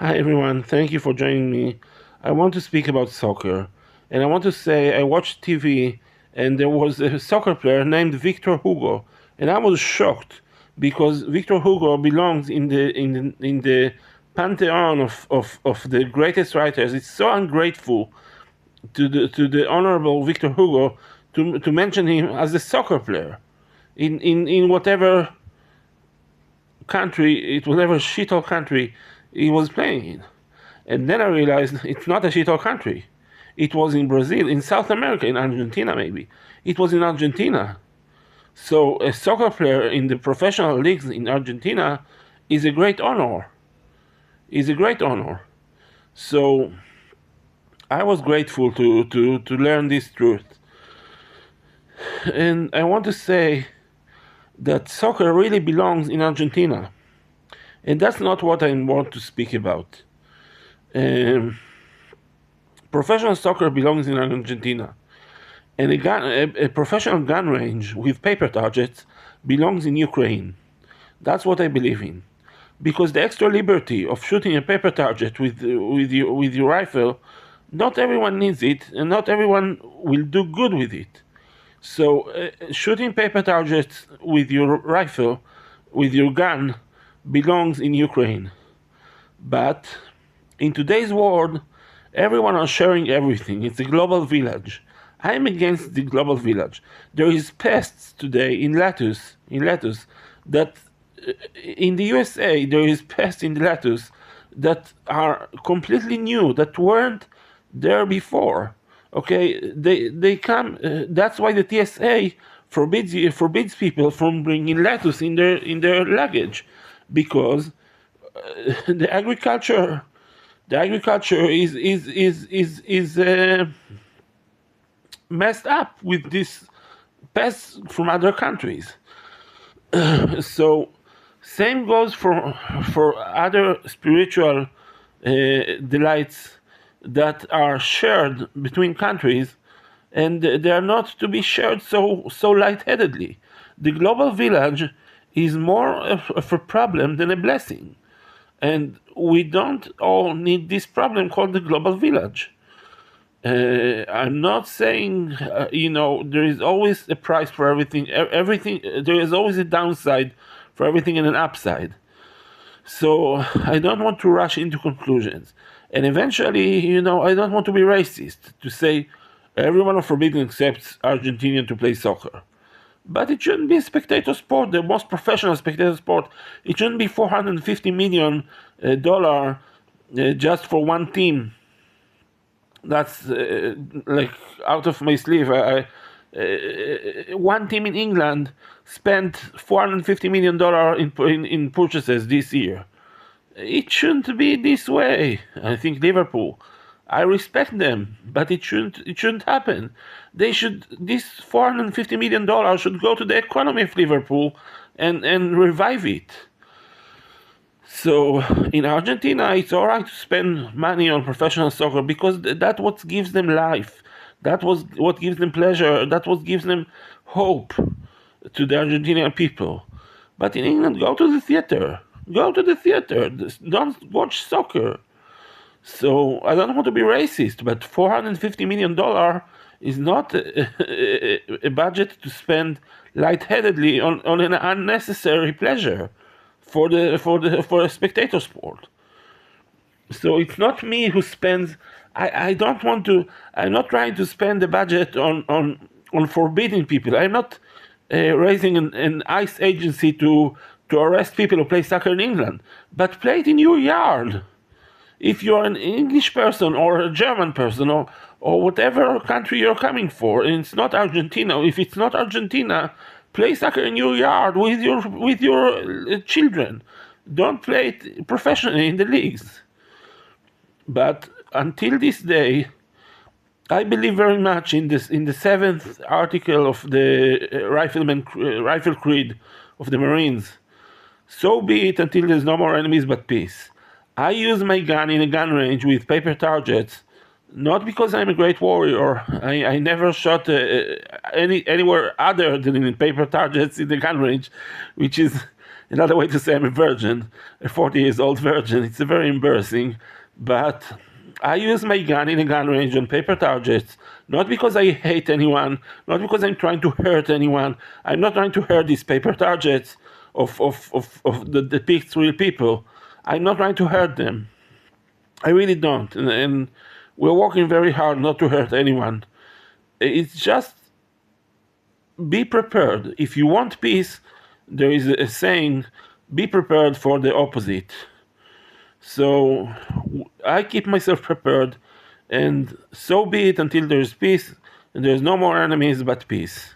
Hi everyone, thank you for joining me. I want to speak about soccer. And I want to say I watched TV and there was a soccer player named Victor Hugo. And I was shocked because Victor Hugo belongs in the pantheon of the greatest writers. It's so ungrateful to the honorable Victor Hugo to mention him as a soccer player in whatever country, it whatever shithole country he was playing in. And then I realized it's not a shithole country. It was in Brazil, in South America, in Argentina maybe. It was in Argentina. So a soccer player in the professional leagues in Argentina is a great honor. Is a great honor. So I was grateful to learn this truth. And I want to say that soccer really belongs in Argentina. And that's not what I want to speak about. Um, Professional soccer belongs in Argentina. And a professional gun range with paper targets belongs in Ukraine. That's what I believe in. Because the extra liberty of shooting a paper target with your rifle, not everyone needs it, and not everyone will do good with it. So, shooting paper targets with your rifle, with your gun, belongs in Ukraine. But in today's world, everyone is sharing everything. It's a global village. I'm against the global village. There is pests today in lettuce that in the USA there is pests in the lettuce that are completely new that weren't there before. Okay, they come. That's why the TSA forbids people from bringing lettuce in their luggage, because the agriculture is messed up with these pests from other countries. So same goes for other spiritual delights that are shared between countries, and they are not to be shared so lightheadedly. The global village is more of a problem than a blessing, and we don't all need this problem called the global village. I'm not saying, there is always a price for everything. Everything there is always a downside for everything and an upside. So I don't want to rush into conclusions. And eventually, I don't want to be racist to say everyone of Forbidden accepts Argentinian to play soccer. But it shouldn't be a spectator sport, the most professional spectator sport. It shouldn't be $450 million just for one team. That's like out of my sleeve. One team in England spent $450 million in purchases this year. It shouldn't be this way. I think Liverpool. I respect them, but it shouldn't happen. This $450 million should go to the economy of Liverpool and revive it. So in Argentina, it's all right to spend money on professional soccer because that's what gives them life. That was what gives them pleasure. That what gives them hope to the Argentinian people. But in England, go to the theater. Go to the theater. Don't watch soccer. So I don't want to be racist, but $450 million is not a budget to spend lightheadedly on an unnecessary pleasure for a spectator sport. So it's not me who spends. I don't want to. I'm not trying to spend the budget on forbidding people. I'm not raising an ICE agency to arrest people who play soccer in England, but play it in your yard. If you're an English person or a German person or whatever country you're coming for, and it's not Argentina. If it's not Argentina, play soccer in your yard with your children. Don't play it professionally in the leagues. But until this day, I believe very much in the seventh article of the rifle creed of the Marines. So be it until there's no more enemies but peace. I use my gun in a gun range with paper targets, not because I'm a great warrior. I never shot anywhere other than in paper targets in the gun range, which is another way to say I'm a virgin, a 40 years old virgin. It's very embarrassing, but I use my gun in a gun range on paper targets, not because I hate anyone, not because I'm trying to hurt anyone. I'm not trying to hurt these paper targets of the depicts real people. I'm not trying to hurt them. I really don't. And we're working very hard not to hurt anyone. It's just be prepared. If you want peace, there is a saying, be prepared for the opposite. So I keep myself prepared, and so be it until there's peace, and there's no more enemies but peace.